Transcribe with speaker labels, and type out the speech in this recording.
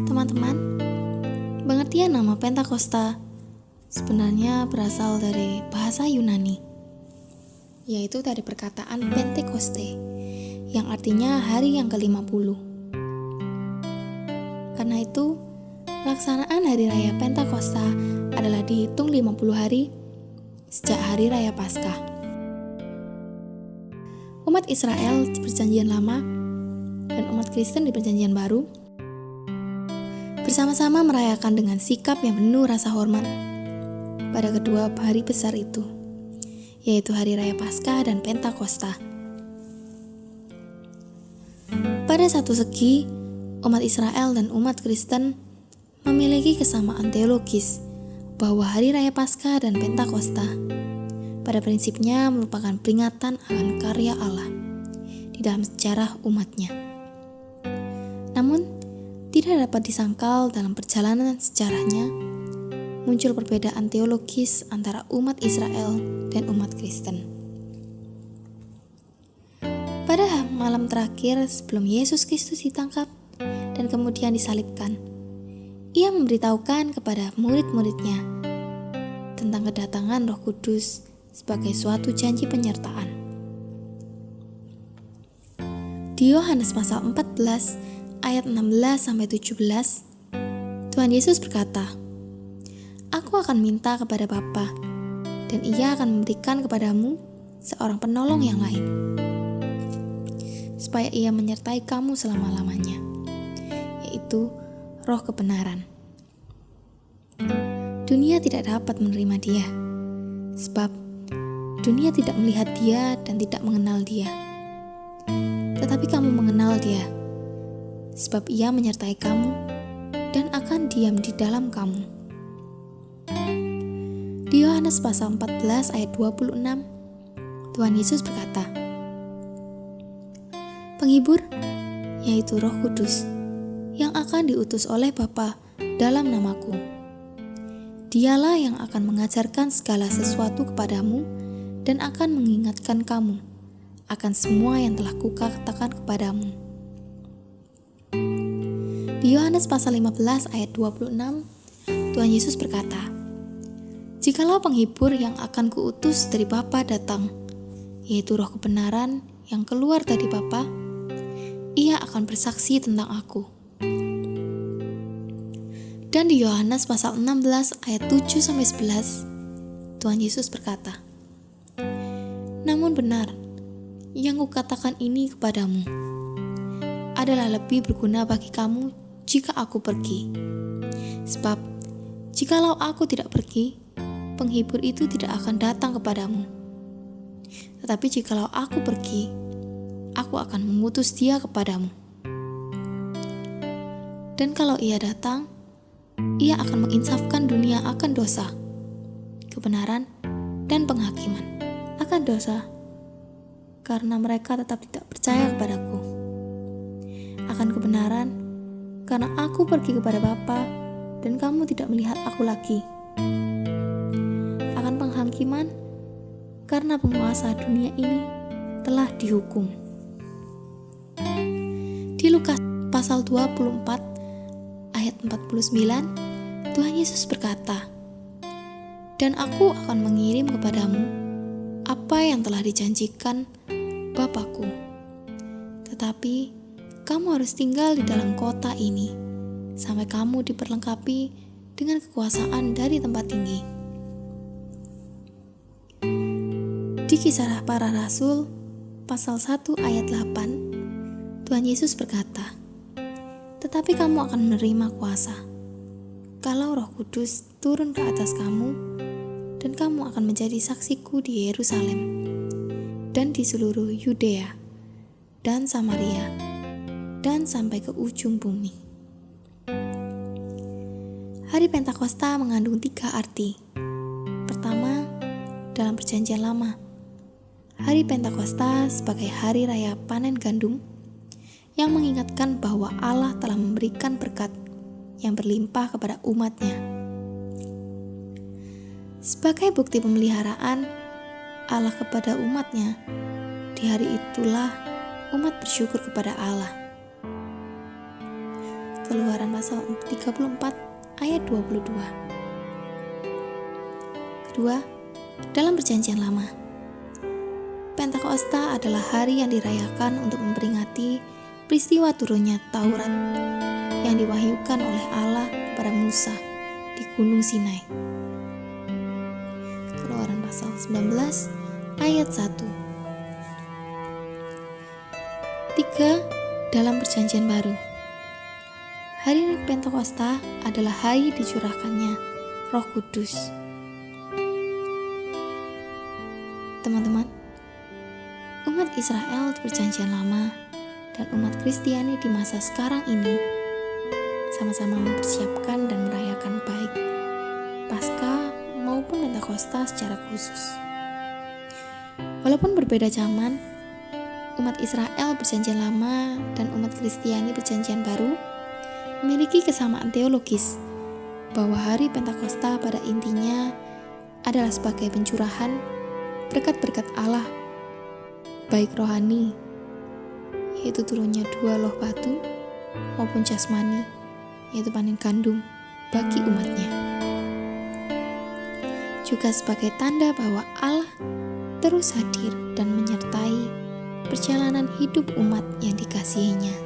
Speaker 1: Teman-teman, pengertian nama Pentakosta sebenarnya berasal dari bahasa Yunani, yaitu dari perkataan Pentekoste, yang artinya hari yang ke-50. Karena itu, pelaksanaan Hari Raya Pentakosta adalah dihitung 50 hari sejak Hari Raya Paskah. Umat Israel di Perjanjian Lama dan umat Kristen di Perjanjian Baru bersama-sama merayakan dengan sikap yang penuh rasa hormat pada kedua hari besar itu, yaitu Hari Raya Paskah dan Pentakosta. Pada satu segi, umat Israel dan umat Kristen memiliki kesamaan teologis bahwa Hari Raya Paskah dan Pentakosta pada prinsipnya merupakan peringatan akan karya Allah di dalam sejarah umatnya. Namun, tidak dapat disangkal dalam perjalanan sejarahnya muncul perbedaan teologis antara umat Israel dan umat Kristen. Pada malam terakhir sebelum Yesus Kristus ditangkap dan kemudian disalibkan, Ia memberitahukan kepada murid-muridnya tentang kedatangan Roh Kudus sebagai suatu janji penyertaan. Di Yohanes pasal 14 ayat 16-17, Tuhan Yesus berkata, "Aku akan minta kepada Bapa, dan Ia akan memberikan kepadamu seorang penolong yang lain, supaya Ia menyertai kamu selama-lamanya, yaitu Roh kebenaran. Dunia tidak dapat menerima Dia, sebab dunia tidak melihat Dia dan tidak mengenal Dia. Tetapi kamu mengenal Dia, sebab Ia menyertai kamu dan akan diam di dalam kamu." Di Yohanes pasal 14 ayat 26, Tuhan Yesus berkata, "Penghibur, yaitu Roh Kudus, yang akan diutus oleh Bapa dalam namaku. Dialah yang akan mengajarkan segala sesuatu kepadamu dan akan mengingatkan kamu akan semua yang telah kukatakan kepadamu." Di Yohanes pasal 15 ayat 26, Tuhan Yesus berkata, "Jikalau penghibur yang akan kuutus dari Bapa datang, yaitu Roh kebenaran yang keluar dari Bapa, Ia akan bersaksi tentang aku." Dan di Yohanes pasal 16 ayat 7-11, Tuhan Yesus berkata, "Namun benar, yang kukatakan ini kepadamu adalah lebih berguna bagi kamu jika aku pergi. Sebab, jikalau aku tidak pergi, penghibur itu tidak akan datang kepadamu. Tetapi jikalau aku pergi, aku akan mengutus Dia kepadamu. Dan kalau Ia datang, Ia akan menginsafkan dunia akan dosa, kebenaran, dan penghakiman. Akan dosa, karena mereka tetap tidak percaya kepadaku. Akan kebenaran, karena aku pergi kepada Bapa dan kamu tidak melihat aku lagi. Akan penghakiman, karena penguasa dunia ini telah dihukum." Di Lukas pasal 24 ayat 49, Tuhan Yesus berkata, "Dan aku akan mengirim kepadamu apa yang telah dijanjikan Bapa-Ku. Tetapi kamu harus tinggal di dalam kota ini sampai kamu diperlengkapi dengan kekuasaan dari tempat tinggi." Di Kisah Para Rasul pasal 1 ayat 8, Tuhan Yesus berkata, "Tetapi kamu akan menerima kuasa kalau Roh Kudus turun ke atas kamu, dan kamu akan menjadi saksiku di Yerusalem dan di seluruh Yudea dan Samaria dan sampai ke ujung bumi." Hari Pentakosta mengandung 3 arti. Pertama, dalam Perjanjian Lama, Hari Pentakosta sebagai hari raya panen gandum yang mengingatkan bahwa Allah telah memberikan berkat yang berlimpah kepada umatnya. Sebagai bukti pemeliharaan Allah kepada umatnya, di hari itulah umat bersyukur kepada Allah. Keluaran pasal 34 ayat 22. Kedua, dalam perjanjian lama, Pentakosta adalah hari yang dirayakan untuk memperingati peristiwa turunnya Taurat yang diwahyukan oleh Allah kepada Musa di Gunung Sinai. Keluaran pasal 19 ayat 1. 3. Dalam perjanjian baru, hari Pentakosta adalah hari dicurahkannya Roh Kudus. Teman-teman, umat Israel di perjanjian lama dan umat Kristiani di masa sekarang ini sama-sama mempersiapkan dan merayakan baik Paskah maupun Pentakosta secara khusus. Walaupun berbeda zaman, umat Israel perjanjian lama dan umat Kristiani perjanjian baru memiliki kesamaan teologis bahwa hari Pentakosta pada intinya adalah sebagai pencurahan berkat-berkat Allah, baik rohani, yaitu turunnya 2 loh batu, maupun jasmani, yaitu panen gandum bagi umatnya. Juga sebagai tanda bahwa Allah terus hadir dan menyertai perjalanan hidup umat yang dikasihinya.